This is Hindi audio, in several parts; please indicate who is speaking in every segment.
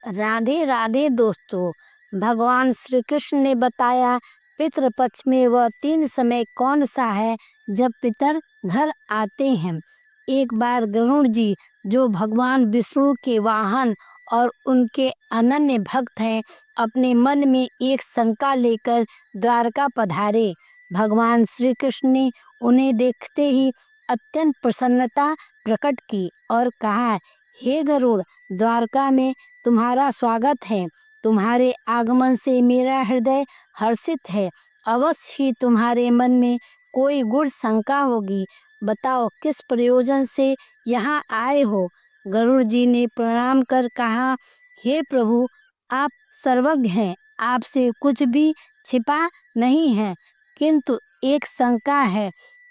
Speaker 1: राधे राधे दोस्तों। भगवान श्री कृष्ण ने बताया पितृपक्ष में वह 3 समय कौन सा है जब पितर घर आते हैं। एक बार गरुड़ जी जो भगवान विष्णु के वाहन और उनके अनन्य भक्त हैं, अपने मन में एक शंका लेकर द्वारका पधारे। भगवान श्री कृष्ण ने उन्हें देखते ही अत्यंत प्रसन्नता प्रकट की और कहा, हे गरुड़, द्वारका में तुम्हारा स्वागत है। तुम्हारे आगमन से मेरा हृदय हर्षित है। अवश्य ही तुम्हारे मन में कोई गूढ़ शंका होगी। बताओ किस प्रयोजन से यहाँ आए हो। गरुड़ जी ने प्रणाम कर कहा, हे प्रभु, आप सर्वज्ञ हैं, आपसे कुछ भी छिपा नहीं है, किंतु एक शंका है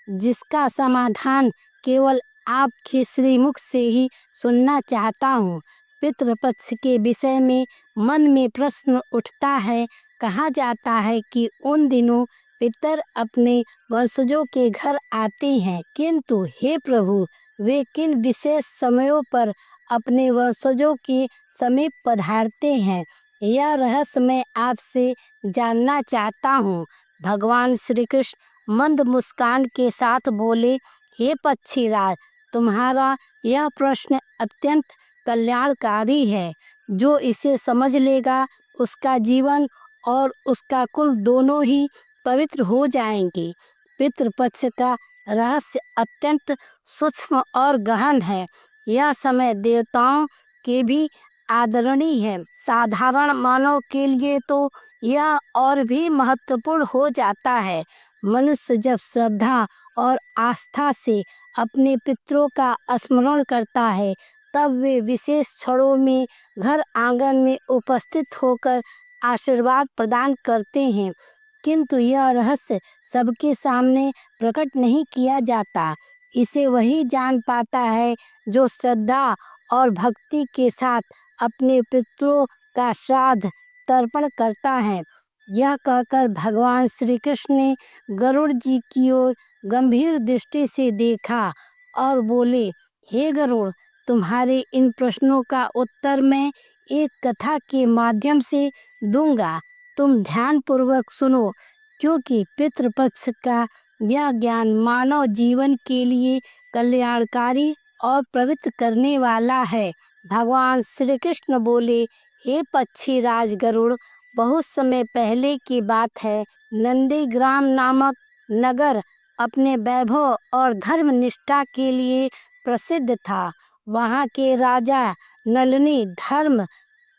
Speaker 1: जिसका समाधान केवल आपके श्रीमुख से ही सुनना चाहता हूँ। पितृपक्ष के विषय में मन में प्रश्न उठता है। कहा जाता है कि उन दिनों पितर अपने वंशजों के घर आते हैं, किंतु हे प्रभु, वे किन विशेष समयों पर अपने वंशजों के समीप पधारते हैं, यह रहस्य मैं आपसे जानना चाहता हूँ। भगवान श्री कृष्ण मंद मुस्कान के साथ बोले, हे पक्षीराज, तुम्हारा यह प्रश्न अत्यंत कल्याणकारी है। जो इसे समझ लेगा उसका जीवन और उसका कुल दोनों ही पवित्र हो जाएंगे। पितृपक्ष का रहस्य अत्यंत सूक्ष्म और गहन है। यह समय देवताओं के भी आदरणीय है। साधारण मानव के लिए तो यह और भी महत्वपूर्ण हो जाता है। मनुष्य जब श्रद्धा और आस्था से अपने पितरों का स्मरण करता है, तब वे विशेष क्षणों में घर आंगन में उपस्थित होकर आशीर्वाद प्रदान करते हैं, किंतु यह रहस्य सबके सामने प्रकट नहीं किया जाता। इसे वही जान पाता है जो श्रद्धा और भक्ति के साथ अपने पितरों का श्राद्ध तर्पण करता है। यह कहकर भगवान श्री कृष्ण ने गरुड़ जी की ओर गंभीर दृष्टि से देखा और बोले, हे गरुड़, तुम्हारे इन प्रश्नों का उत्तर मैं एक कथा के माध्यम से दूंगा। तुम ध्यानपूर्वक सुनो, क्योंकि पितृपक्ष का यह ज्ञान मानव जीवन के लिए कल्याणकारी और पवित्र करने वाला है। भगवान श्री कृष्ण बोले, हे पक्षीराज गरुड़, बहुत समय पहले की बात है। नंदीग्राम नामक नगर अपने वैभव और धर्म निष्ठा के लिए प्रसिद्ध था। वहाँ के राजा नलिनी धर्म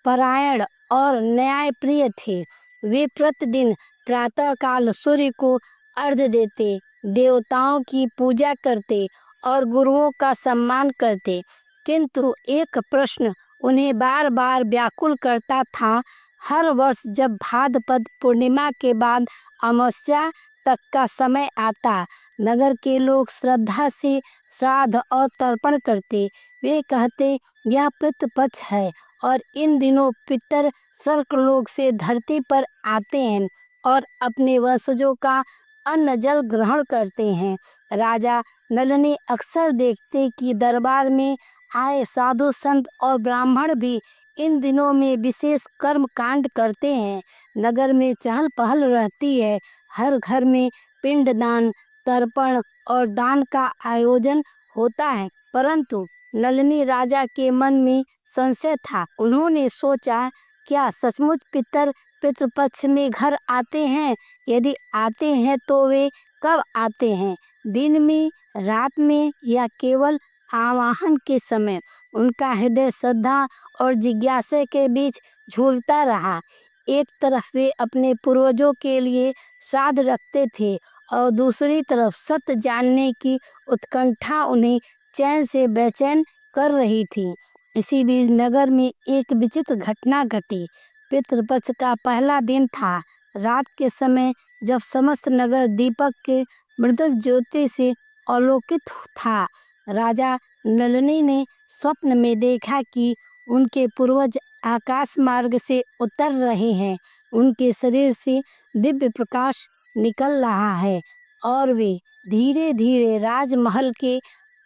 Speaker 1: परायण और न्यायप्रिय थे। वे प्रतिदिन प्रातःकाल सूर्य को अर्घ्य देते, देवताओं की पूजा करते और गुरुओं का सम्मान करते, किंतु एक प्रश्न उन्हें बार बार व्याकुल करता था। हर वर्ष जब भाद्रपद पूर्णिमा के बाद अमावस्या तक का समय आता, नगर के लोग श्रद्धा से श्राद्ध और तर्पण करते। वे कहते, यह पितृपक्ष है और इन दिनों पितर स्वर्गलोक से धरती पर आते हैं और अपने वंशजों का अन्न जल ग्रहण करते हैं। राजा नलिनी अक्सर देखते कि दरबार में आए साधु संत और ब्राह्मण भी इन दिनों में विशेष कर्म कांड करते हैं। नगर में चहल पहल रहती है। हर घर में पिंडदान, तर्पण और दान का आयोजन होता है, परंतु नलिनी राजा के मन में संशय था। उन्होंने सोचा, क्या सचमुच पितर पितृपक्ष में घर आते हैं? यदि आते हैं तो वे कब आते हैं? दिन में, रात में या केवल आवाहन के समय? उनका हृदय श्रद्धा और जिज्ञासा के बीच झूलता रहा। एक तरफ वे अपने पूर्वजों के लिए श्राद्ध रखते थे और दूसरी तरफ सत्य जानने की उत्कंठा उन्हें चैन से बेचैन कर रही थी। इसी बीच नगर में एक विचित्र घटना घटी। पितृपक्ष का पहला दिन था। रात के समय जब समस्त नगर दीपक के मृदुल ज्योति से आलोकित था, राजा नलिनी ने स्वप्न में देखा कि उनके पूर्वज आकाश मार्ग से उतर रहे हैं। उनके शरीर से दिव्य प्रकाश निकल रहा है और वे धीरे धीरे राजमहल के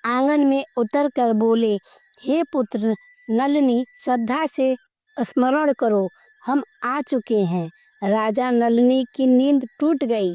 Speaker 1: आंगन में उतरकर बोले, हे पुत्र नलिनी, श्रद्धा से स्मरण करो, हम आ चुके हैं। राजा नलिनी की नींद टूट गई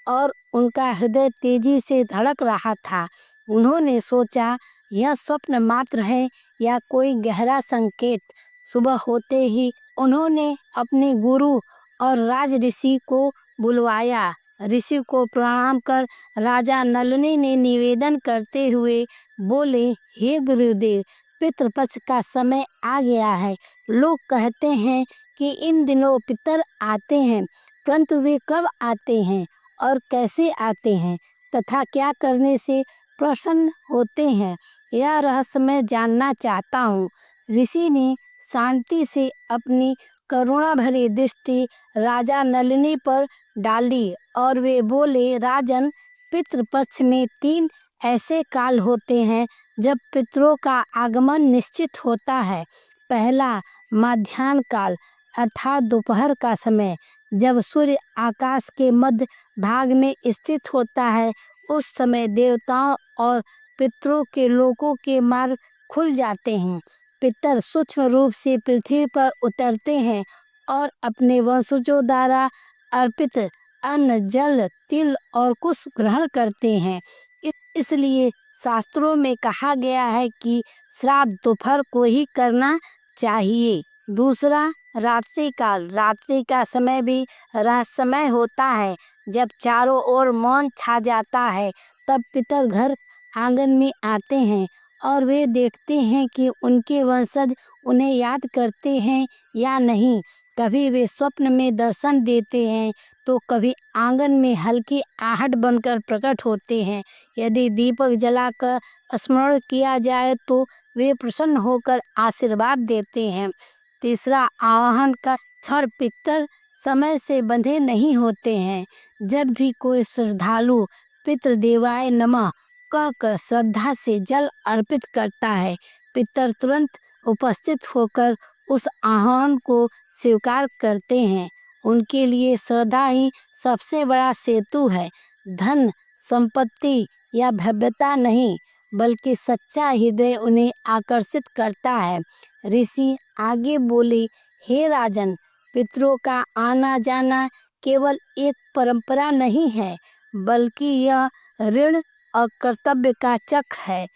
Speaker 1: और उनका हृदय तेजी से धड़क रहा था। उन्होंने सोचा, यह स्वप्न मात्र है या कोई गहरा संकेत। सुबह होते ही उन्होंने अपने गुरु और राज ऋषि को बुलवाया। ऋषि को प्रणाम कर राजा नलिनी ने निवेदन करते हुए बोले, हे गुरुदेव, पितृपक्ष का समय आ गया है। लोग कहते हैं कि इन दिनों पितर आते हैं, परंतु वे कब आते हैं और कैसे आते हैं तथा क्या करने से प्रसन्न होते हैं, यह रहस्य मैं जानना चाहता हूँ। ऋषि ने शांति से अपनी करुणा भरी दृष्टि राजा नलिनी पर डाली और वे बोले, राजन, पितृपक्ष में 3 ऐसे काल होते हैं जब पितरों का आगमन निश्चित होता है। पहला, मध्याह्न काल अर्थात दोपहर का समय, जब सूर्य आकाश के मध्य भाग में स्थित होता है। उस समय देवताओं और पितरों के लोकों के मार्ग खुल जाते हैं। पितर सूक्ष्म रूप से पृथ्वी पर उतरते हैं और अपने वंशजों द्वारा अर्पित अन्न, जल, तिल और कुश ग्रहण करते हैं। इसलिए शास्त्रों में कहा गया है कि श्राद्ध दोपहर को ही करना चाहिए। दूसरा, रात्रि काल। रात्रि का समय भी रहस्यमय होता है। जब चारों ओर मौन छा जाता है, तब पितर घर आंगन में आते हैं और वे देखते हैं कि उनके वंशज उन्हें याद करते हैं या नहीं। कभी वे स्वप्न में दर्शन देते हैं तो कभी आंगन में हल्की आहट बनकर प्रकट होते हैं। यदि दीपक जलाकर स्मरण किया जाए तो वे प्रसन्न होकर आशीर्वाद देते हैं। तीसरा, आवाहन का क्षण। पितर समय से बंधे नहीं होते हैं। जब भी कोई श्रद्धालु पितृदेवाय नमः कहकर श्रद्धा से जल अर्पित करता है, पितर तुरंत उपस्थित होकर उस आह्वान को स्वीकार करते हैं। उनके लिए श्रद्धा ही सबसे बड़ा सेतु है। धन, संपत्ति या भव्यता नहीं, बल्कि सच्चा हृदय उन्हें आकर्षित करता है। ऋषि आगे बोले, हे राजन, पितरों का आना जाना केवल एक परंपरा नहीं है, बल्कि यह ऋण और कर्तव्य का चक्र है।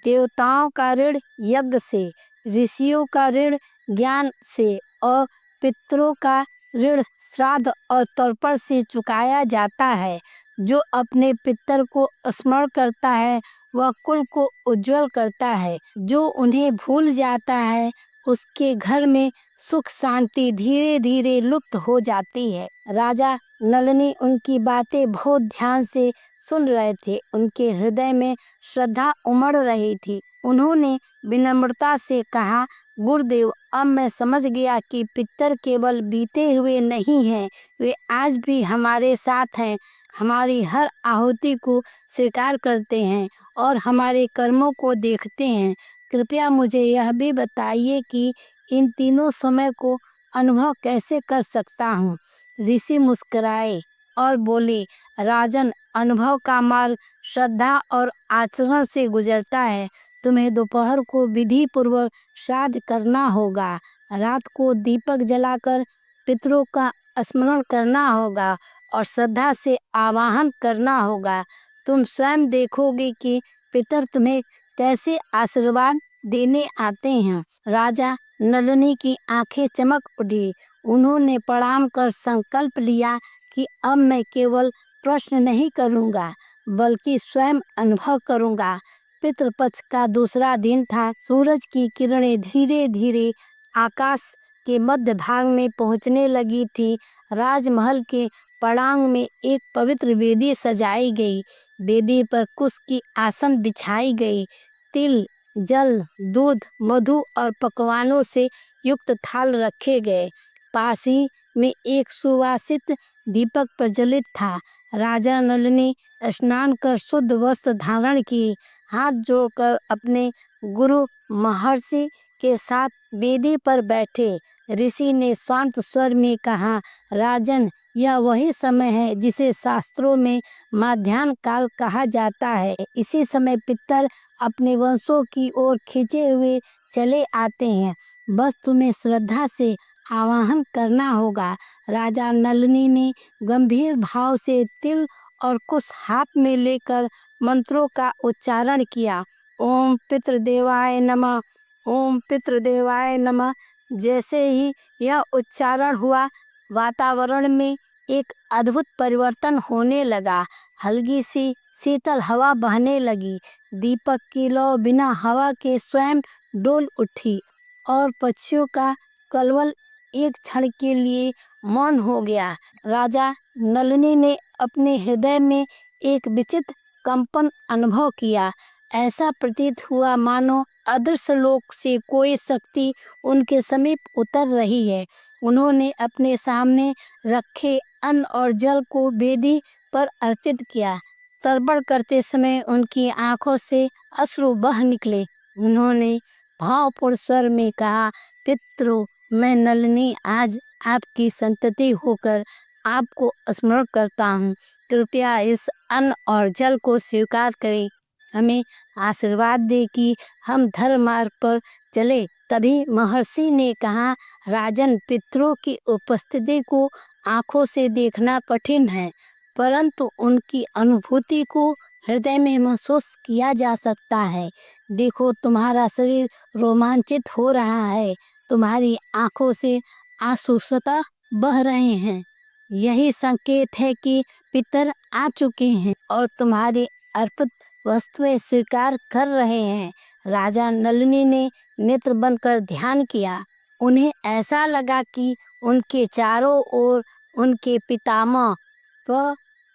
Speaker 1: देवताओं का ऋण यज्ञ से, ऋषियों का ऋण ज्ञान से और पितरों का ऋण श्राद्ध और तर्पण से चुकाया जाता है। जो अपने पितर को स्मरण करता है वह कुल को उज्जवल करता है। जो उन्हें भूल जाता है उसके घर में सुख शांति धीरे धीरे लुप्त हो जाती है। राजा नलिनी उनकी बातें बहुत ध्यान से सुन रहे थे। उनके हृदय में श्रद्धा उमड़ रही थी। उन्होंने विनम्रता से कहा, गुरुदेव, अब मैं समझ गया कि पितर केवल बीते हुए नहीं हैं, वे आज भी हमारे साथ हैं, हमारी हर आहुति को स्वीकार करते हैं और हमारे कर्मों को देखते हैं। कृपया मुझे यह भी बताइए कि इन तीनों समय को अनुभव कैसे कर सकता हूँ। ऋषि मुस्कुराए और बोले, राजन, अनुभव का मार्ग श्रद्धा और आचरण से गुजरता है। तुम्हें दोपहर को विधि पूर्वक श्राद्ध करना होगा, रात को दीपक जलाकर पितरों का स्मरण करना होगा और श्रद्धा से आवाहन करना होगा। तुम स्वयं देखोगे कि पितर तुम्हें कैसे आशीर्वाद देने आते हैं। राजा नलिनी की आंखें चमक उठी। उन्होंने प्रणाम कर संकल्प लिया कि अब मैं केवल प्रश्न नहीं करूंगा, बल्कि स्वयं अनुभव करूंगा। पितृपक्ष का दूसरा दिन था। सूरज की किरणें धीरे धीरे आकाश के मध्य भाग में पहुंचने लगी थी। राजमहल के पड़ांग में एक पवित्र वेदी सजाई गई। वेदी पर कुश की आसन बिछाई गई। तिल, जल, दूध, मधु और पकवानों से युक्त थाल रखे गए। पास ही में एक सुवासित दीपक प्रज्वलित था। राजा नलिनी स्नान कर शुद्ध वस्त्र धारण किए, हाथ जोड़कर अपने गुरु महर्षि के साथ वेदी पर बैठे। ऋषि ने शांत स्वर में कहा, राजन, यह वही समय है जिसे शास्त्रों में मध्याह्न काल कहा जाता है। इसी समय पितर अपने वंशों की ओर खींचे हुए चले आते हैं। बस तुम्हें श्रद्धा से आवाहन करना होगा। राजा नलिनी ने गंभीर भाव से तिल और कुश हाथ में लेकर मंत्रों का उच्चारण किया। ओम पितृदेवाय नमः, ओम पितृदेवाय नमः। जैसे ही यह उच्चारण हुआ, वातावरण में एक अद्भुत परिवर्तन होने लगा। हल्की सी शीतल हवा बहने लगी। दीपक की लौ बिना हवा के स्वयं डोल उठी और पक्षियों का कलवल एक क्षण के लिए मौन हो गया। राजा नलिनी ने अपने हृदय में एक विचित्र कंपन अनुभव किया। ऐसा प्रतीत हुआ मानो अदृश्य लोक से कोई शक्ति उनके समीप उतर रही है। उन्होंने अपने सामने रखे अन्न और जल को वेदी पर अर्पित किया। तर्पण करते समय उनकी आंखों से अश्रु बह निकले। उन्होंने भावपूर्ण स्वर में कहा, पितरो, मैं नलिनी आज आपकी संतति होकर आपको स्मरण करता हूँ। कृपया इस अन्न और जल को स्वीकार करें। हमें आशीर्वाद दे कि हम धर्म मार्ग पर चले। तभी महर्षि ने कहा, राजन, पितरों की उपस्थिति को आंखों से देखना कठिन है, परंतु उनकी अनुभूति को हृदय में महसूस किया जा सकता है। देखो, तुम्हारा शरीर रोमांचित हो रहा है, तुम्हारी आंखों से आंसू स्वतः बह रहे हैं। यही संकेत है कि पितर आ चुके हैं और तुम्हारी अर्पित वस्तुएं स्वीकार कर रहे हैं। राजा नलिनी ने नेत्र बंद कर ध्यान किया। उन्हें ऐसा लगा कि उनके चारों ओर उनके पितामह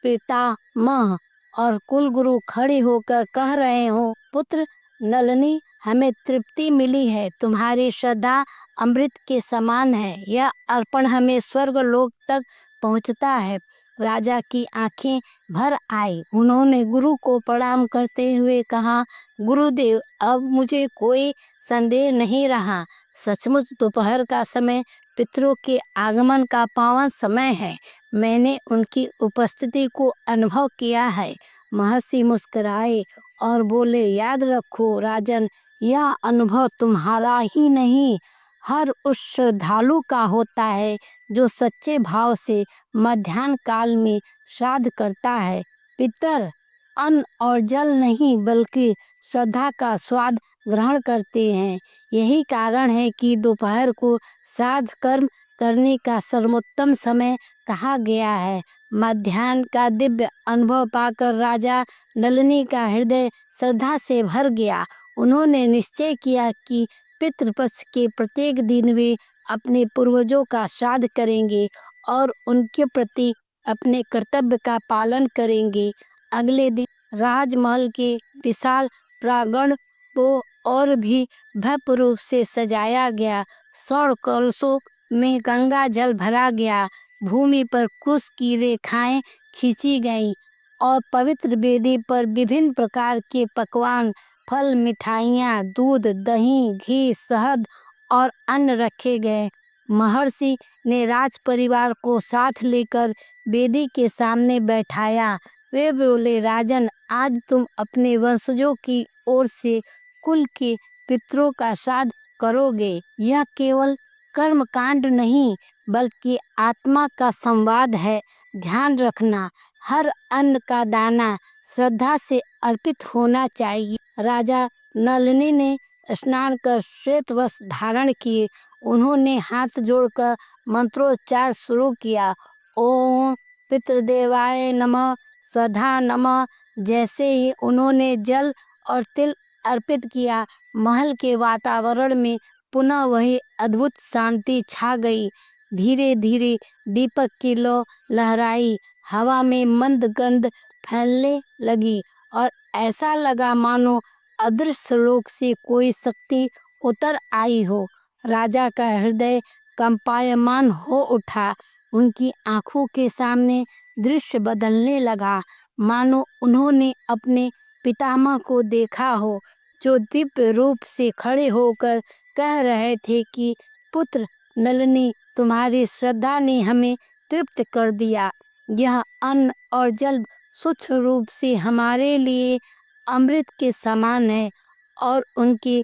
Speaker 1: पितामह और कुलगुरु खड़े होकर कह रहे हो, पुत्र नलिनी, हमें तृप्ति मिली है। तुम्हारी श्रद्धा अमृत के समान है। यह अर्पण हमें स्वर्ग लोक तक पहुंचता है। राजा की आंखें भर आई। उन्होंने गुरु को प्रणाम करते हुए कहा, गुरुदेव, अब मुझे कोई संदेह नहीं रहा। सचमुच दोपहर का समय पितरों के आगमन का पावन समय है। मैंने उनकी उपस्थिति को अनुभव किया है। महर्षि मुस्कुराए और बोले, याद रखो राजन, यह अनुभव तुम्हारा ही नहीं, हर उस श्रद्धालु का होता है जो सच्चे भाव से मध्याह्न काल में श्राद्ध करता है। पितर अन्न और जल नहीं बल्कि श्रद्धा का स्वाद ग्रहण करते हैं। यही कारण है कि दोपहर को श्राद्ध कर्म करने का सर्वोत्तम समय कहा गया है। मध्याह्न का दिव्य अनुभव पाकर राजा नलिनी का हृदय श्रद्धा से भर गया। उन्होंने निश्चय किया कि पितृपक्ष के प्रत्येक दिन वे अपने पूर्वजों का श्राद्ध करेंगे और उनके प्रति अपने कर्तव्य का पालन करेंगे। अगले दिन राजमहल के विशाल प्रांगण को और भी भव्य रूप से सजाया गया। 100 कलशों में गंगा जल भरा गया। भूमि पर कुश की रेखाएं खींची गईं और पवित्र वेदी पर विभिन्न प्रकार के पकवान, फल, मिठाइयाँ, दूध, दही, घी, शहद और अन्न रखे गए। महर्षि ने राज परिवार को साथ लेकर वेदी के सामने बैठाया। वे बोले, राजन, आज तुम अपने वंशजों की ओर से कुल के पितरों का श्राद्ध करोगे। यह केवल कर्म कांड नहीं बल्कि आत्मा का संवाद है। ध्यान रखना, हर अन्न का दाना श्रद्धा से अर्पित होना चाहिए। राजा नलिनी ने स्नान कर श्वेत वस्त्र धारण किए। उन्होंने हाथ जोड़कर मंत्रोच्चार शुरू किया। ओम पितृदेवाय नमः, स्वधा नमः। जैसे ही उन्होंने जल और तिल अर्पित किया, महल के वातावरण में पुनः वही अद्भुत शांति छा गई। धीरे धीरे दीपक की लौ लहराई, हवा में मंद गंध फैलने लगी और ऐसा लगा मानो अदृश्य लोक से कोई शक्ति उतर आई हो। राजा का हृदय कंपायमान हो उठा। उनकी आंखों के सामने दृश्य बदलने लगा, मानो उन्होंने अपने पितामह को देखा हो, जो दिव्य रूप से खड़े होकर कह रहे थे कि पुत्र नलिनी, तुम्हारी श्रद्धा ने हमें तृप्त कर दिया। यह अन्न और जल सूक्ष्म रूप से हमारे लिए अमृत के समान है और उनके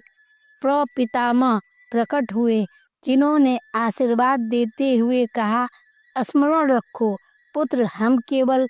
Speaker 1: प्रपितामह प्रकट हुए, जिन्होंने आशीर्वाद देते हुए कहा, स्मरण रखो पुत्र, हम केवल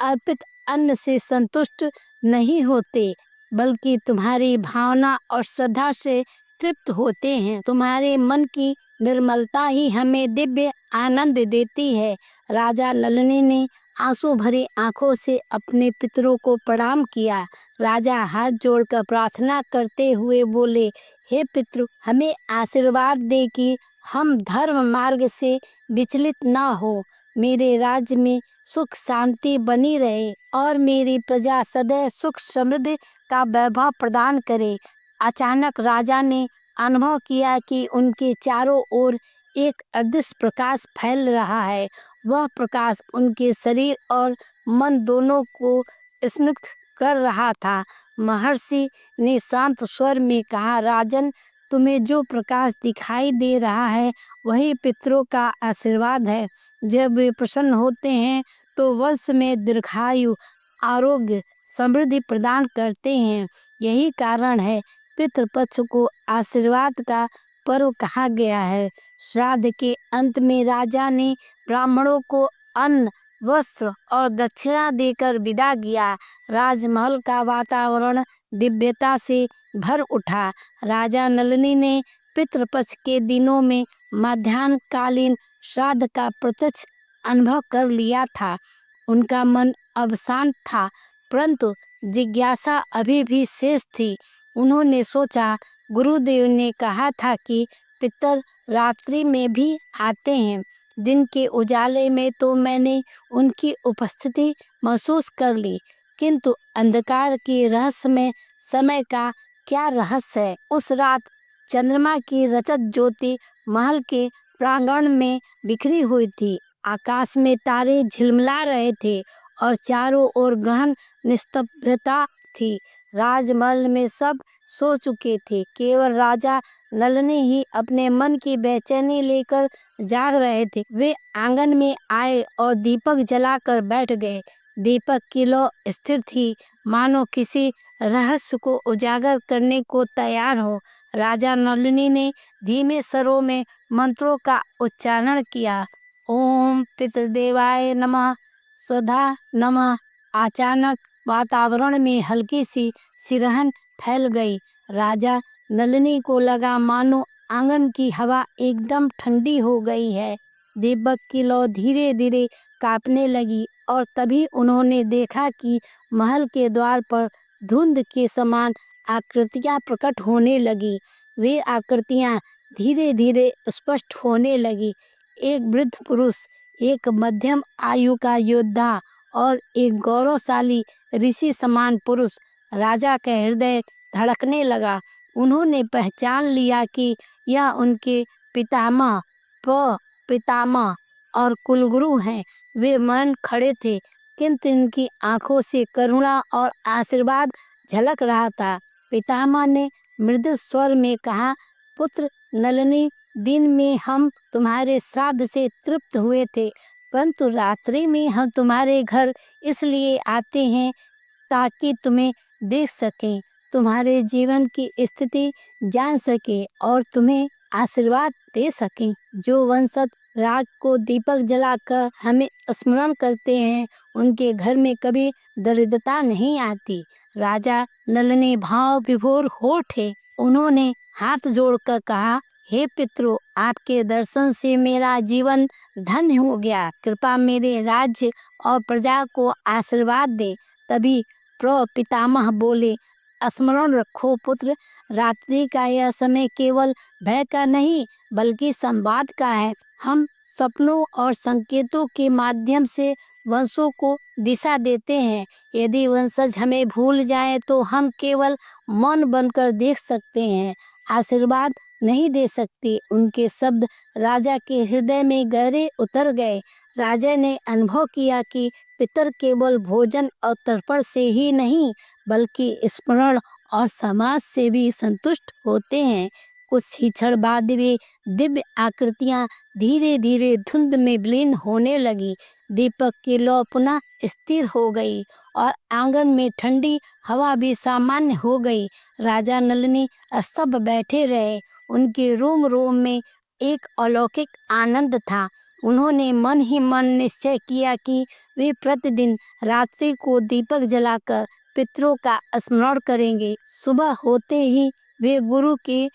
Speaker 1: अर्पित अन्न से संतुष्ट नहीं होते, बल्कि तुम्हारी भावना और श्रद्धा से तृप्त होते हैं। तुम्हारे मन की निर्मलता ही हमें दिव्य आनंद देती है। राजा नलिनी ने आंसू भरी आंखों से अपने पितरों को प्रणाम किया। राजा हाथ जोड़कर प्रार्थना करते हुए बोले, हे पितृ, हमें आशीर्वाद दे कि हम धर्म मार्ग से विचलित न हो। मेरे राज्य में सुख शांति बनी रहे और मेरी प्रजा सदैव सुख समृद्धि का वैभव प्रदान करे। अचानक राजा ने अनुभव किया कि उनके चारों ओर एक अदृश्य प्रकाश फैल रहा है। वह प्रकाश उनके शरीर और मन दोनों को स्निग्ध कर रहा था। महर्षि ने शांत स्वर में कहा, राजन, तुम्हें जो प्रकाश दिखाई दे रहा है वही पितरों का आशीर्वाद है। जब वे प्रसन्न होते हैं तो वंश में दीर्घायु, आरोग्य, समृद्धि प्रदान करते हैं। यही कारण है पितृपक्ष को आशीर्वाद का पर्व कहा गया है। श्राद्ध के अंत में राजा ने ब्राह्मणों को अन्न, वस्त्र और दक्षिणा देकर विदा किया। राजमहल का वातावरण दिव्यता से भर उठा। राजा नलिनी ने पितृपक्ष के दिनों में मध्याह्नकालीन श्राद्ध का प्रत्यक्ष अनुभव कर लिया था। उनका मन अब शांत था, परंतु जिज्ञासा अभी भी शेष थी। उन्होंने सोचा, गुरुदेव ने कहा था कि पितर रात्रि में भी आते हैं। दिन के उजाले में तो मैंने उनकी उपस्थिति महसूस कर ली, किंतु अंधकार के रहस्य में समय का क्या रहस्य है। उस रात चंद्रमा की रजत ज्योति महल के प्रांगण में बिखरी हुई थी। आकाश में तारे झिलमिला रहे थे और चारों ओर गहन निस्तब्धता थी। राजमहल में सब सो चुके थे, केवल राजा नलिनी ही अपने मन की बेचैनी लेकर जाग रहे थे। वे आंगन में आए और दीपक जलाकर बैठ गए। दीपक की लौ स्थिर थी, मानो किसी रहस्य को उजागर करने को तैयार हो। राजा नलिनी ने धीमे स्वरों में मंत्रों का उच्चारण किया। ओम पितृदेवाय नमः, स्वधा नमः। अचानक वातावरण में हल्की सी सिरहन फैल गई। राजा नलिनी को लगा मानो आंगन की हवा एकदम ठंडी हो गई है। दीपक की लौ धीरे धीरे कांपने लगी और तभी उन्होंने देखा कि महल के द्वार पर धुंध के समान आकृतियां प्रकट होने लगी। वे आकृतियां धीरे धीरे स्पष्ट होने लगी। एक वृद्ध पुरुष, एक मध्यम आयु का योद्धा और एक गौरवशाली ऋषि समान पुरुष। राजा का हृदय धड़कने लगा। उन्होंने पहचान लिया कि यह उनके पितामह, पितामह और कुलगुरु हैं। वे मौन खड़े थे, किंतु इनकी आंखों से करुणा और आशीर्वाद झलक रहा था। पितामह ने मृदु स्वर में कहा, पुत्र नलिनी, दिन में हम तुम्हारे श्राद्ध से तृप्त हुए थे, परंतु रात्रि में हम तुम्हारे घर इसलिए आते हैं ताकि तुम्हें देख सकें, तुम्हारे जीवन की स्थिति जान सकें और तुम्हें आशीर्वाद दे सकें। जो वंशज रात को दीपक जलाकर हमें स्मरण करते हैं, उनके घर में कभी दरिद्रता नहीं आती। राजा नलिनी भाव विभोर हो उठे। उन्होंने हाथ जोड़कर कहा, हे पितरों, आपके दर्शन से मेरा जीवन धन्य हो गया। कृपा मेरे राज्य और प्रजा को आशीर्वाद दे। तभी पितामह बोले, स्मरण रखो पुत्र, रात्रि का यह समय केवल भय का नहीं बल्कि संवाद का है। हम सपनों और संकेतों के माध्यम से वंशों को दिशा देते हैं। यदि वंशज हमें भूल जाएं तो हम केवल मौन बनकर देख सकते हैं, आशीर्वाद नहीं दे सकते। उनके शब्द राजा के हृदय में गहरे उतर गए। राजा ने अनुभव किया कि पितर केवल भोजन और तर्पण से ही नहीं बल्कि स्मरण और समाज से भी संतुष्ट होते हैं। कुछ ही क्षण बाद वे दिव्य आकृतियां धीरे धीरे धुंध में विलीन होने लगी। दीपक की लौ पुनः स्थिर हो गई और आंगन में ठंडी हवा भी सामान्य हो गई। राजा नलिनी स्तब्ध बैठे रहे। उनके रोम रोम में एक अलौकिक आनंद था। उन्होंने मन ही मन निश्चय किया कि वे प्रतिदिन रात्रि को दीपक जलाकर पितरों का स्मरण करेंगे। सुबह होते ही वे गुरु के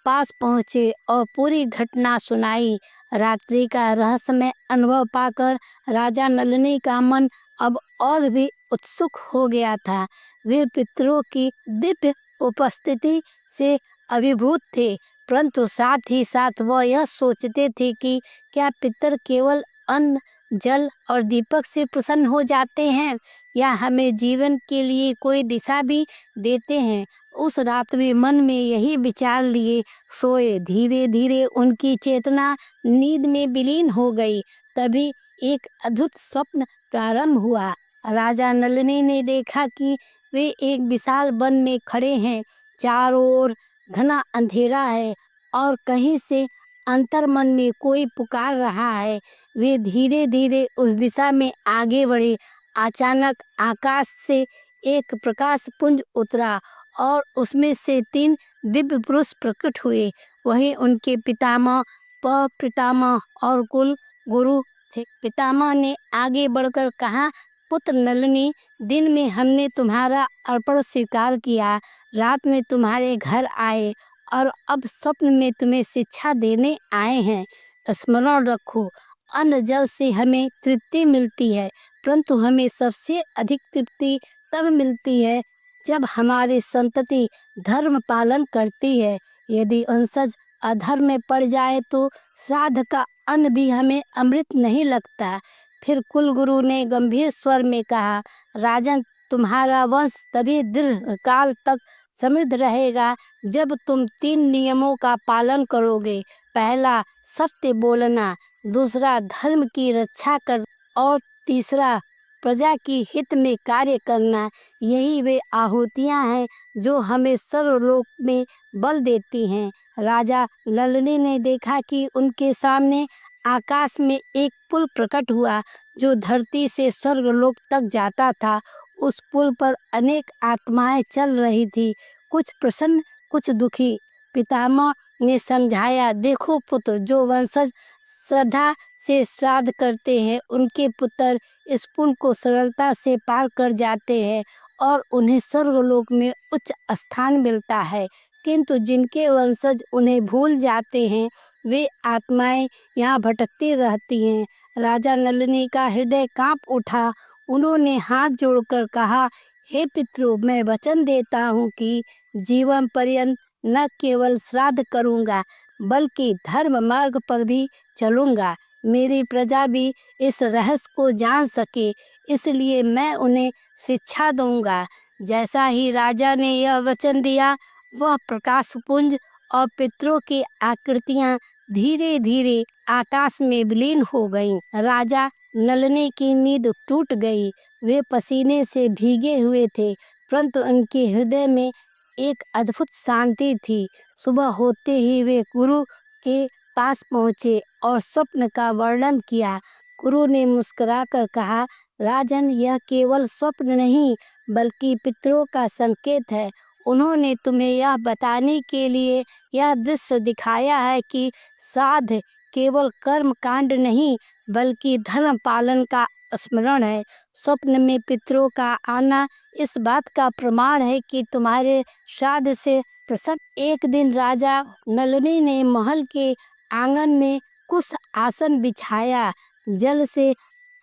Speaker 1: पास पहुँचे और पूरी घटना सुनाई। रात्रि का रहस्यमय अनुभव पाकर राजा नलिनी का मन अब और भी उत्सुक हो गया था। वे पितरों की दिव्य उपस्थिति से अभिभूत थे, परंतु साथ ही साथ वह यह सोचते थे कि क्या पितर केवल अन्न, जल और दीपक से प्रसन्न हो जाते हैं या हमें जीवन के लिए कोई दिशा भी देते हैं। उस रात वे मन में यही विचार लिए सोए। धीरे धीरे उनकी चेतना नींद में विलीन हो गई। तभी एक अद्भुत स्वप्न प्रारंभ हुआ। राजा नलिनी ने देखा कि वे एक विशाल वन में खड़े हैं। चारों ओर घना अंधेरा है और कहीं से अंतर्मन में कोई पुकार रहा है। वे धीरे धीरे उस दिशा में आगे बढ़े। अचानक आकाश से एक प्रकाश पुंज उतरा और उसमें से 3 दिव्य पुरुष प्रकट हुए। वही उनके पितामह, प्रपितामह और कुल गुरु थे। पितामह ने आगे बढ़कर कहा, पुत्र नलिनी, दिन में हमने तुम्हारा अर्पण स्वीकार किया, रात में तुम्हारे घर आए और अब स्वप्न में तुम्हें शिक्षा देने आए हैं। स्मरण रखो, अन्न जल से हमें तृप्ति मिलती है, परंतु हमें सबसे अधिक तृप्ति तब मिलती है जब हमारी संतति धर्म पालन करती है। यदि वंशज अधर्म में पड़ जाए तो श्राद्ध का अन्न भी हमें अमृत नहीं लगता। फिर कुलगुरु ने गंभीर स्वर में कहा, राजन, तुम्हारा वंश तभी दीर्घ काल तक समृद्ध रहेगा जब तुम 3 नियमों का पालन करोगे। पहला, सत्य बोलना, दूसरा, धर्म की रक्षा कर और तीसरा, प्रजा की हित में कार्य करना। यही वे आहुतियां हैं जो हमें सर्वलोक में बल देती हैं। राजा नलिनी ने देखा कि उनके सामने आकाश में एक पुल प्रकट हुआ जो धरती से स्वर्गलोक तक जाता था। उस पुल पर अनेक आत्माएं चल रही थी, कुछ प्रसन्न, कुछ दुखी। पितामह ने समझाया, देखो पुत्र, जो वंशज श्रद्धा से श्राद्ध करते हैं उनके पुत्र इस पुल को सरलता से पार कर जाते हैं और उन्हें स्वर्गलोक में उच्च स्थान मिलता है। किंतु जिनके वंशज उन्हें भूल जाते हैं वे आत्माएं यहाँ भटकती रहती हैं। राजा नलिनी का हृदय कांप उठा। उन्होंने हाथ जोड़कर कहा, हे पितरों, मैं वचन देता हूँ कि जीवन पर्यंत न केवल श्राद्ध करूँगा बल्कि धर्म मार्ग पर भी चलूँगा। मेरी प्रजा भी इस रहस्य को जान सके, इसलिए मैं उन्हें शिक्षा दूंगा। जैसा ही राजा ने यह वचन दिया, वह प्रकाशपुंज और पितरों की आकृतियां धीरे धीरे आकाश में विलीन हो गईं। राजा नलिनी की नींद टूट गई। वे पसीने से भीगे हुए थे, परंतु उनके हृदय में एक अद्भुत शांति थी। सुबह होते ही वे गुरु के पास पहुँचे और स्वप्न का वर्णन किया। गुरु ने मुस्कुराकर कहा, राजन, यह केवल स्वप्न नहीं बल्कि पितरों का संकेत है। उन्होंने तुम्हें यह बताने के लिए यह दृश्य दिखाया है कि श्राद्ध केवल कर्म कांड नहीं बल्कि धर्म पालन का स्मरण है। स्वप्न में पितरों का आना इस बात का प्रमाण है कि तुम्हारे श्राद्ध से प्रसन्न। एक दिन राजा नलिनी ने महल के आंगन में कुछ आसन बिछाया, जल से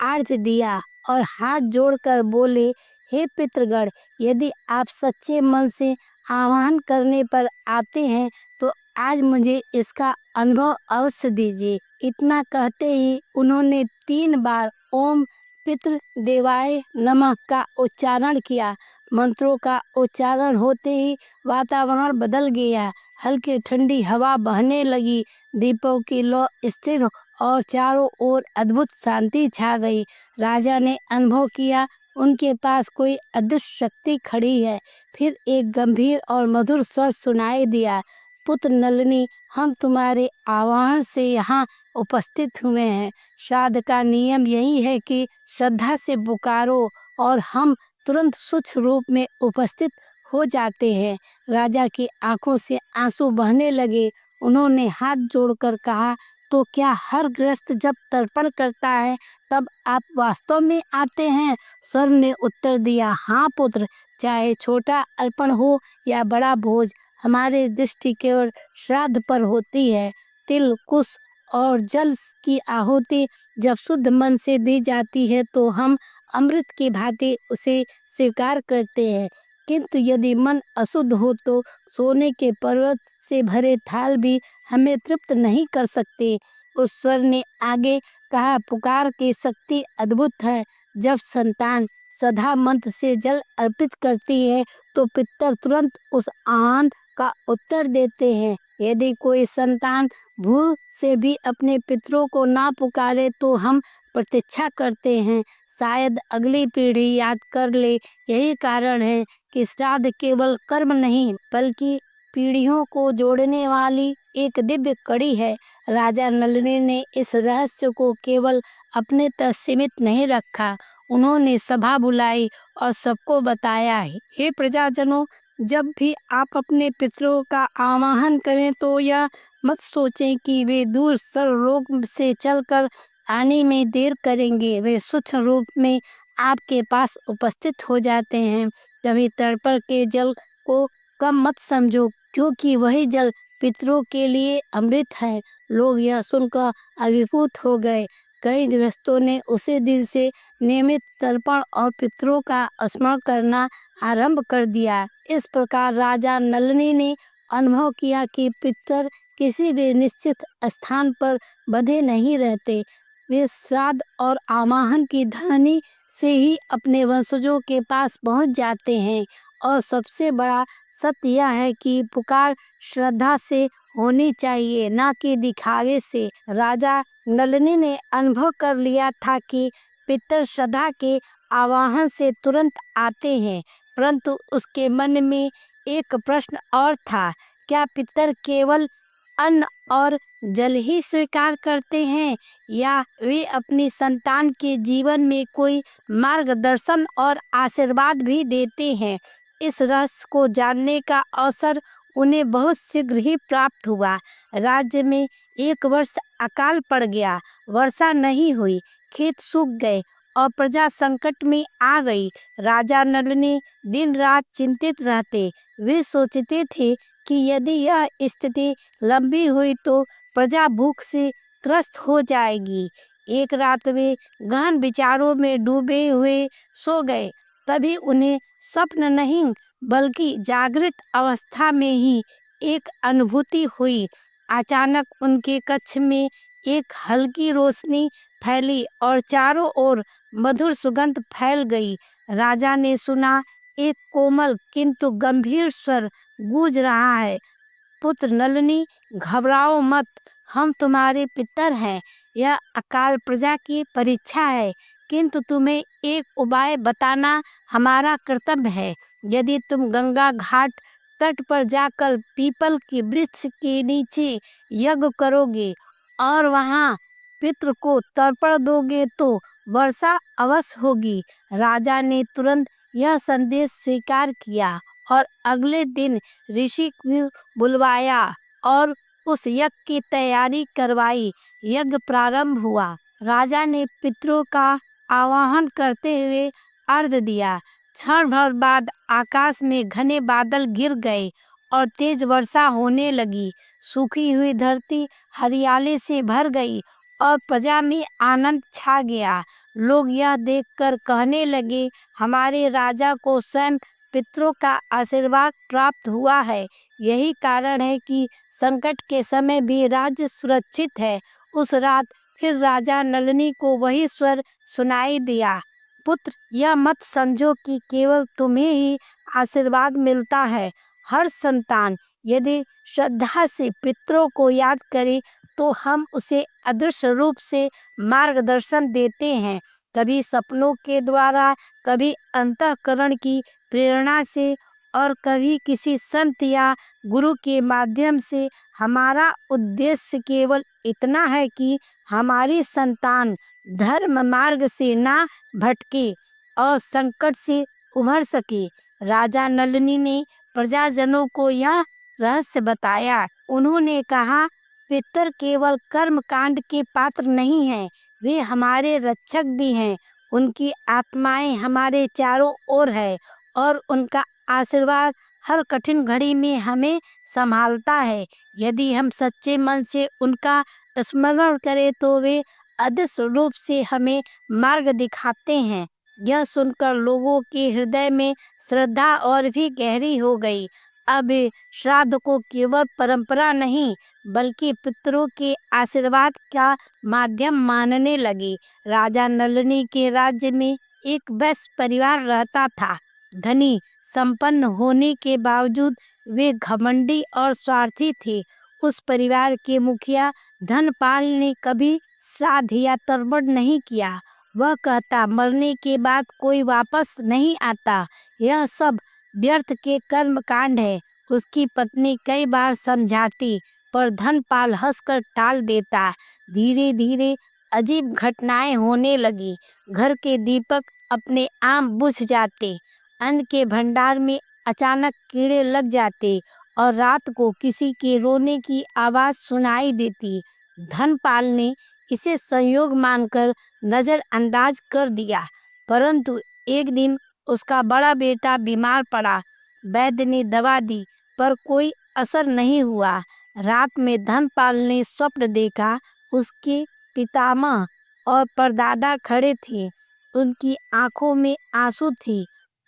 Speaker 1: आर्घ्य दिया और हाथ जोड़कर बोले, हे पितृगण, यदि आप सच्चे मन से आह्वान करने पर आते हैं तो आज मुझे इसका अनुभव अवश्य दीजिए। इतना कहते ही उन्होंने 3 बार ओम पितृ देवाय नमः का उच्चारण किया। मंत्रों का उच्चारण होते ही वातावरण बदल गया। हल्की ठंडी हवा बहने लगी, दीपों की लौ स्थिर और चारों ओर अद्भुत शांति छा गई। राजा ने अनुभव किया उनके पास कोई अदृश्य शक्ति खड़ी है। फिर एक गंभीर और मधुर स्वर सुनाई दिया, पुत्र नलिनी, हम तुम्हारे आह्वान से यहाँ उपस्थित हुए हैं। श्राद्ध का नियम यही है कि श्रद्धा से पुकारो और हम तुरंत सूक्ष्म रूप में उपस्थित हो जाते हैं। राजा की आंखों से आंसू बहने लगे उन्होंने हाथ जोड़कर कहा, तो क्या हर गृहस्थ जब तर्पण करता है तब आप वास्तव में आते हैं? स्वर ने उत्तर दिया, हाँ पुत्र, चाहे छोटा अर्पण हो या बड़ा भोज, हमारी दृष्टि केवल श्राद्ध पर होती है। तिल, कुश और जल की आहुति जब शुद्ध मन से दी जाती है तो हम अमृत की भांति उसे स्वीकार करते हैं, किंतु यदि मन अशुद्ध हो तो सोने के पर्वत से भरे थाल भी हमें तृप्त नहीं कर सकते। उस स्वर ने आगे कहा, पुकार की शक्ति अद्भुत है। जब संतान सदा मंत्र से जल अर्पित करती है तो पितर तुरंत उस आह्वान का उत्तर देते हैं। यदि कोई संतान भूल से भी अपने पितरों को ना पुकारे तो हम प्रतीक्षा करते हैं, शायद अगली पीढ़ी याद कर ले। यही कारण है कि श्राद्ध केवल कर्म नहीं बल्कि पीढ़ियों को जोड़ने वाली एक दिव्य कड़ी है। राजा नलिनी ने इस रहस्य को केवल अपने तक सीमित नहीं रखा, उन्होंने सभा बुलाई और सबको बताया। हे प्रजाजनों, जब भी आप अपने पितरों का आवाहन करें तो यह मत सोचें कि वे दूर सर्वलोक से चलकर आने में देर करेंगे। वे सूक्ष्म रूप में आपके पास उपस्थित हो जाते हैं। कभी तर्पण के जल को कम मत समझो, क्योंकि वही जल पितरों के लिए अमृत है। लोग यह सुनकर अभिभूत हो गए। कई गृहस्थों ने उसी दिन से नियमित तर्पण और पितरों का स्मरण करना आरंभ कर दिया। इस प्रकार राजा नलिनी ने अनुभव किया कि पितर किसी भी निश्चित स्थान पर बंधे नहीं रहते, वे श्राद्ध और आवाहन की ध्वनि से ही अपने वंशजों के पास पहुंच जाते हैं। और सबसे बड़ा सत्य यह है कि पुकार श्रद्धा से होनी चाहिए, ना कि दिखावे से। राजा नलिनी ने अनुभव कर लिया था कि पितर श्रद्धा के आवाहन से तुरंत आते हैं, परंतु उसके मन में एक प्रश्न और था, क्या पितर केवल अन्न और जल ही स्वीकार करते हैं या वे अपनी संतान के जीवन में कोई मार्गदर्शन और आशीर्वाद भी देते हैं? इस रहस्य को जानने का अवसर उन्हें बहुत शीघ्र ही प्राप्त हुआ। राज्य में एक वर्ष अकाल पड़ गया, वर्षा नहीं हुई, खेत सूख गए और प्रजा संकट में आ गई। राजा नलिनी दिन रात चिंतित रहते। वे सोचते थे कि यदि यह स्थिति लंबी हुई तो प्रजा भूख से त्रस्त हो जाएगी। एक रात वे गहन विचारों में डूबे हुए सो गए। तभी उन्हें स्वप्न नहीं बल्कि जागृत अवस्था में ही एक अनुभूति हुई। अचानक उनके कक्ष में एक हल्की रोशनी फैली और चारों ओर मधुर सुगंध फैल गई। राजा ने सुना, एक कोमल किंतु गंभीर स्वर गूंज रहा है, पुत्र नलिनी, घबराओ मत, हम तुम्हारे पितर हैं। यह अकाल प्रजा की परीक्षा है, किंतु तुम्हें एक उपाय बताना हमारा कर्तव्य है। यदि तुम गंगा घाट तट पर जाकर पीपल के वृक्ष के नीचे यज्ञ करोगे और वहां पितृ को तर्पण दोगे तो वर्षा अवश्य होगी। राजा ने तुरंत यह संदेश स्वीकार किया और अगले दिन ऋषि को बुलवाया और उस यज्ञ की तैयारी करवाई। यज्ञ प्रारंभ हुआ। राजा ने पितरों का आवाहन करते हुए अर्घ्य दिया। क्षण भर बाद आकाश में घने बादल घिर गए और तेज वर्षा होने लगी। सूखी हुई धरती हरियाली से भर गई और प्रजा में आनंद छा गया। लोग यह देखकर कहने लगे, हमारे राजा को स्वयं पितरों का आशीर्वाद प्राप्त हुआ है। यही कारण है कि संकट के समय भी राज्य सुरक्षित है। उस रात फिर राजा नलिनी को वही स्वर सुनाई दिया, पुत्र, यह मत समझो कि केवल तुम्हें ही आशीर्वाद मिलता है। हर संतान यदि श्रद्धा से पितरों को याद करे तो हम उसे अदृश्य रूप से मार्गदर्शन देते हैं, कभी सपनों के द्वारा, कभी अंतःकरण की प्रेरणा से और कभी किसी संत या गुरु के माध्यम से। हमारा उद्देश्य केवल इतना है कि हमारी संतान धर्म मार्ग से ना भटके और संकट से उभर सके। राजा नलिनी ने प्रजाजनों को यह रहस्य बताया। उन्होंने कहा, पितर केवल कर्म कांड के पात्र नहीं हैं, वे हमारे रक्षक भी हैं। उनकी आत्माएं हमारे चारों ओर है और उनका आशीर्वाद हर कठिन घड़ी में हमें संभालता है। यदि हम सच्चे मन से उनका स्मरण करें तो वे अदृश्य रूप से हमें मार्ग दिखाते हैं। यह सुनकर लोगों के हृदय में श्रद्धा और भी गहरी हो गई। अब श्राद्ध को केवल परंपरा नहीं बल्कि पितरों के आशीर्वाद का माध्यम मानने लगे। राजा नलिनी के राज्य में एक वैश्य परिवार रहता था। धनी संपन्न होने के बावजूद वे घमंडी और स्वार्थी थे। उस परिवार के मुखिया धनपाल ने कभी श्राद्ध या तर्पण नहीं किया। वह कहता, मरने के बाद कोई वापस नहीं आता, यह सब व्यर्थ के कर्म कांड है। उसकी पत्नी कई बार समझाती पर धनपाल हंसकर टाल देता। धीरे धीरे अजीब घटनाएं होने लगी। घर के दीपक अपने आप बुझ जाते, अन्न के भंडार में अचानक कीड़े लग जाते और रात को किसी के रोने की आवाज सुनाई देती। धनपाल ने इसे संयोग मानकर नजरअंदाज कर दिया, परंतु एक दिन उसका बड़ा बेटा बीमार पड़ा। वैद्य ने दवा दी पर कोई असर नहीं हुआ। रात में धनपाल ने स्वप्न देखा। उसके पितामह और परदादा खड़े थे। उनकी आंखों में आंसू थे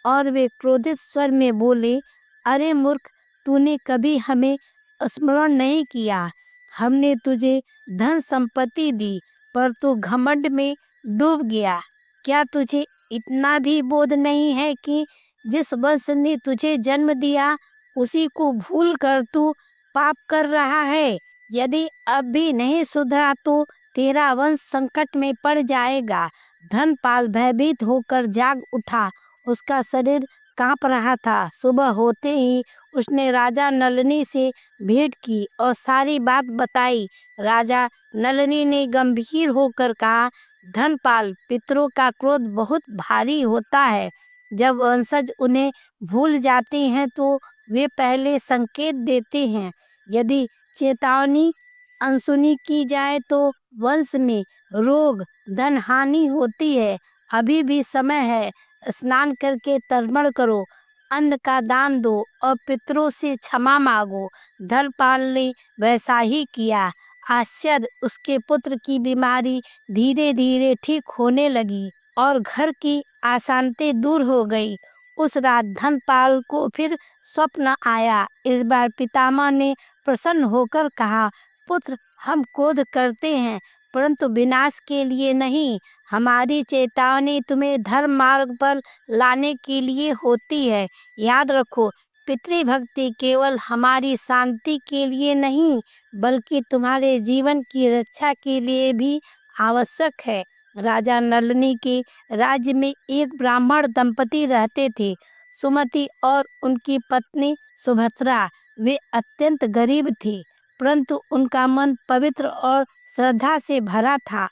Speaker 1: और वे क्रोधित स्वर में बोले, अरे मूर्ख, तूने कभी हमें स्मरण नहीं किया। हमने तुझे धन संपत्ति दी पर तू घमंड में डूब गया। क्या तुझे इतना भी बोध नहीं है कि जिस वंश ने तुझे जन्म दिया उसी को भूल कर तू पाप कर रहा है। यदि अब भी नहीं सुधरा तो तेरा वंश संकट में पड़ जाएगा। धनपाल भयभीत होकर जाग उठा। उसका शरीर कांप रहा था। सुबह होते ही उसने राजा नलिनी से भेंट की और सारी बात बताई। राजा नलिनी ने गंभीर होकर कहा, धनपाल, पितरों का क्रोध बहुत भारी होता है। जब वंशज उन्हें भूल जाते हैं तो वे पहले संकेत देते हैं। यदि चेतावनी अनसुनी की जाए तो वंश में रोग, धन हानि होती है। अभी भी समय है, स्नान करके तर्पण करो, अन्न का दान दो और पितरों से क्षमा मांगो। धनपाल ने वैसा ही किया। आश्चर्य, उसके पुत्र की बीमारी धीरे धीरे ठीक होने लगी और घर की अशांति दूर हो गई। उस रात धनपाल को फिर स्वप्न आया। इस बार पितामह ने प्रसन्न होकर कहा, पुत्र, हम क्रोध करते हैं परंतु विनाश के लिए नहीं। हमारी चेतावनी तुम्हें धर्म मार्ग पर लाने के लिए होती है। याद रखो, पितृभक्ति केवल हमारी शांति के लिए नहीं बल्कि तुम्हारे जीवन की रक्षा के लिए भी आवश्यक है। राजा नलिनी के राज्य में एक ब्राह्मण दंपति रहते थे, सुमति और उनकी पत्नी सुभद्रा। वे अत्यंत गरीब थे परंतु उनका मन पवित्र और श्रद्धा से भरा था।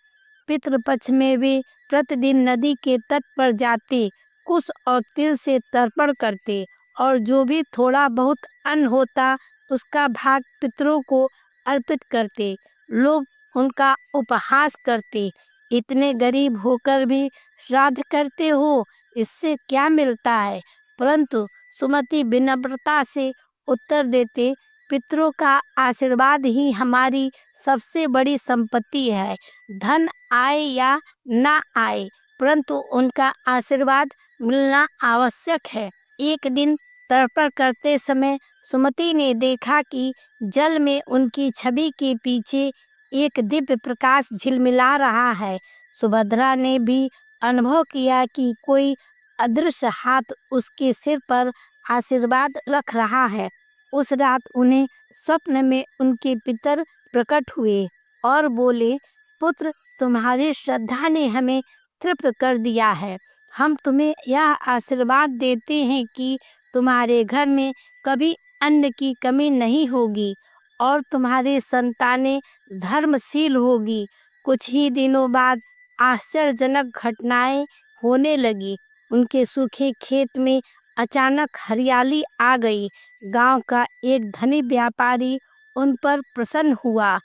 Speaker 1: पितृपक्ष में वे प्रतिदिन नदी के तट पर जाते, कुश और तिल से तर्पण करते और जो भी थोड़ा बहुत अन्न होता उसका भाग पितरों को अर्पित करते। लोग उनका उपहास करते, इतने गरीब होकर भी श्राद्ध करते हो, इससे क्या मिलता है? परंतु सुमति विनम्रता से उत्तर देते, पितरों का आशीर्वाद ही हमारी सबसे बड़ी संपत्ति है। धन आए या ना आए परंतु उनका आशीर्वाद मिलना आवश्यक है। एक दिन तर्पण करते समय सुमति ने देखा कि जल में उनकी छवि के पीछे एक दिव्य प्रकाश झिलमिला रहा है। सुभद्रा ने भी अनुभव किया कि कोई अदृश्य हाथ उसके सिर पर आशीर्वाद रख रहा है। उस रात उन्हें स्वप्न में उनके पितर प्रकट हुए और बोले, पुत्र, तुम्हारी श्रद्धा ने हमें तृप्त कर दिया है। हम तुम्हें यह आशीर्वाद देते हैं कि तुम्हारे घर में कभी अन्न की कमी नहीं होगी और तुम्हारी संतानें धर्मशील होगी। कुछ ही दिनों बाद आश्चर्यजनक घटनाएं होने लगी। उनके सूखे खेत में अचानक हरियाली आ गई। गांव का एक धनी व्यापारी उन पर प्रसन्न हुआ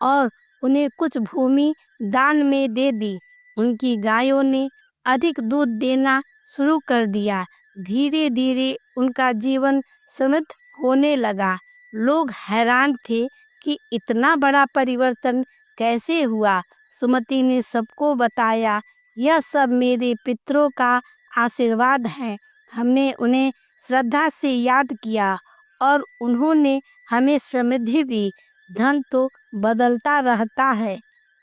Speaker 1: और उन्हें कुछ भूमि दान में दे दी। उनकी गायों ने अधिक दूध देना शुरू कर दिया। धीरे धीरे उनका जीवन समृद्ध होने लगा। लोग हैरान थे कि इतना बड़ा परिवर्तन कैसे हुआ। सुमति ने सबको बताया, यह सब मेरे पितरों का आशीर्वाद है। हमने उन्हें श्रद्धा से याद किया और उन्होंने हमें समृद्धि दी। धन तो बदलता रहता है,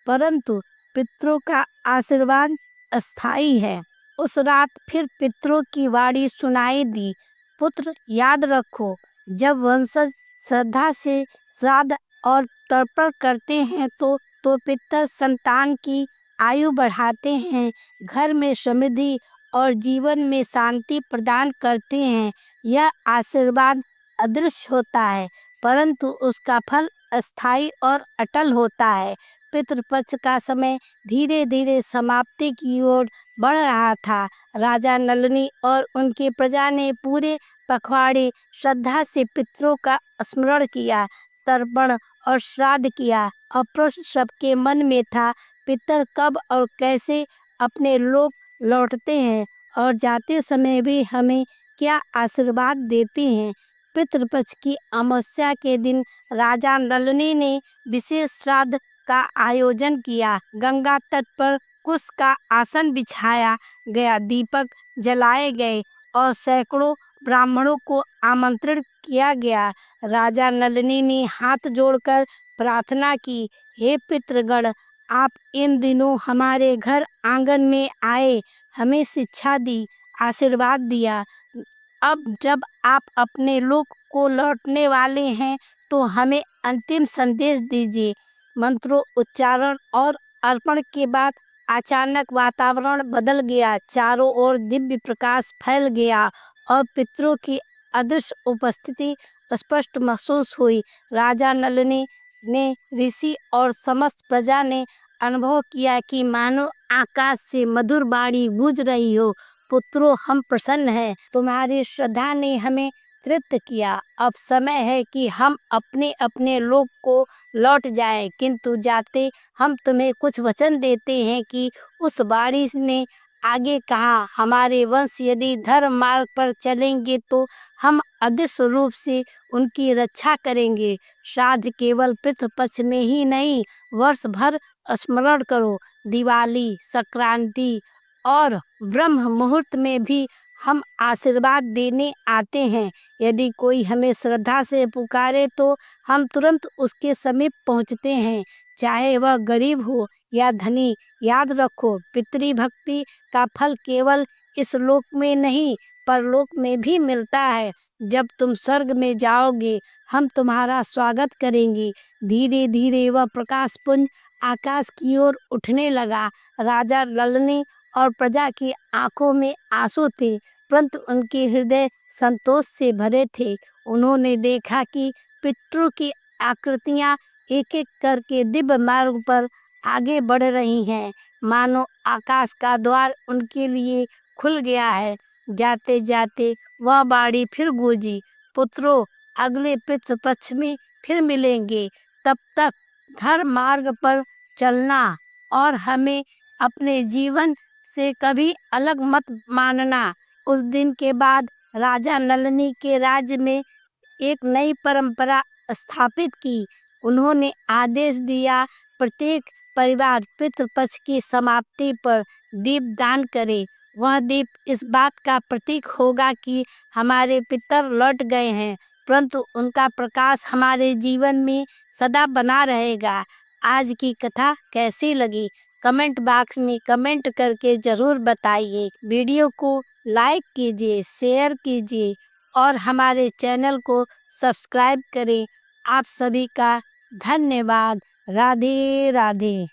Speaker 1: परंतु पितरों का आशीर्वाद अस्थाई है। उस रात फिर पितरों की वाणी सुनाई दी, पुत्र याद रखो, जब वंशज श्रद्धा से श्राद्ध और तर्पण करते हैं तो पितर संतान की आयु बढ़ाते हैं, घर में समृद्धि और जीवन में शांति प्रदान करते हैं। यह आशीर्वाद अदृश्य होता है, परंतु उसका फल अस्थाई और अटल होता है। पितृपक्ष का समय धीरे धीरे समाप्ति की ओर बढ़ रहा था। राजा नलिनी और उनकी प्रजा ने पूरे पखवाड़े श्रद्धा से पितरों का स्मरण किया, तर्पण और श्राद्ध किया। और प्रश्न सबके मन में था, पितर कब और कैसे अपने लोक लौटते हैं और जाते समय भी हमें क्या आशीर्वाद देते हैं। पितृपक्ष की अमावस्या के दिन राजा नलिनी ने विशेष श्राद्ध का आयोजन किया। गंगा तट पर कुश का आसन बिछाया गया, दीपक जलाए गए और सैकड़ों ब्राह्मणों को आमंत्रित किया गया। राजा नलिनी ने हाथ जोड़कर प्रार्थना की, हे पितृगण, आप इन दिनों हमारे घर आंगन में आए, हमें शिक्षा दी, आशीर्वाद दिया। अब जब आप अपने लोक को लौटने वाले हैं तो हमें अंतिम संदेश दीजिए। मंत्रों उच्चारण और अर्पण के बाद अचानक वातावरण बदल गया। चारों ओर दिव्य प्रकाश फैल गया और पितरों की अदृश्य उपस्थिति स्पष्ट महसूस हुई। राजा नलिनी ने, ऋषि और समस्त प्रजा ने अनुभव किया कि मानो आकाश से मधुर वाणी गूंज रही हो, पुत्रों, हम प्रसन्न हैं, तुम्हारी श्रद्धा ने हमें तृप्त किया। अब समय है कि हम अपने अपने लोक को लौट जाएं, किंतु जाते हम तुम्हें कुछ वचन देते हैं कि उस वाणी ने आगे कहा, हमारे वंश यदि धर्म मार्ग पर चलेंगे तो हम अदृश्य रूप से उनकी रक्षा करेंगे। श्राद्ध केवल पितृपक्ष में ही नहीं, वर्ष भर स्मरण करो। दिवाली, संक्रांति और ब्रह्म मुहूर्त में भी हम आशीर्वाद देने आते हैं। यदि कोई हमें श्रद्धा से पुकारे तो हम तुरंत उसके समीप पहुंचते हैं, चाहे वह गरीब हो या धनी। याद रखो, पितृभक्ति का फल केवल इस लोक में नहीं, परलोक में भी मिलता है। जब तुम स्वर्ग में जाओगे, हम तुम्हारा स्वागत करेंगे। धीरे धीरे वह प्रकाश पुंज आकाश की ओर उठने लगा। राजा नलिनी और प्रजा की आंखों में आंसू थे, परंतु उनके हृदय संतोष से भरे थे। उन्होंने देखा कि पितरों की आकृतियां एक एक करके दिव्य मार्ग पर आगे बढ़ रही हैं, मानो आकाश का द्वार उनके लिए खुल गया है। जाते जाते वह बाड़ी फिर गूंजी, पुत्रों, अगले पितृपक्ष में फिर मिलेंगे। तब तक धर्म मार्ग पर चलना और हमें अपने जीवन से कभी अलग मत मानना। उस दिन के बाद राजा नलिनी के राज्य में एक नई परंपरा स्थापित की। उन्होंने आदेश दिया, प्रत्येक परिवार पितृपक्ष की समाप्ति पर दीप दान करे। वह दीप इस बात का प्रतीक होगा कि हमारे पितर लौट गए हैं, परंतु उनका प्रकाश हमारे जीवन में सदा बना रहेगा। आज की कथा कैसी लगी, कमेंट बॉक्स में कमेंट करके ज़रूर बताइए। वीडियो को लाइक कीजिए, शेयर कीजिए और हमारे चैनल को सब्सक्राइब करें। आप सभी का धन्यवाद। राधे राधे।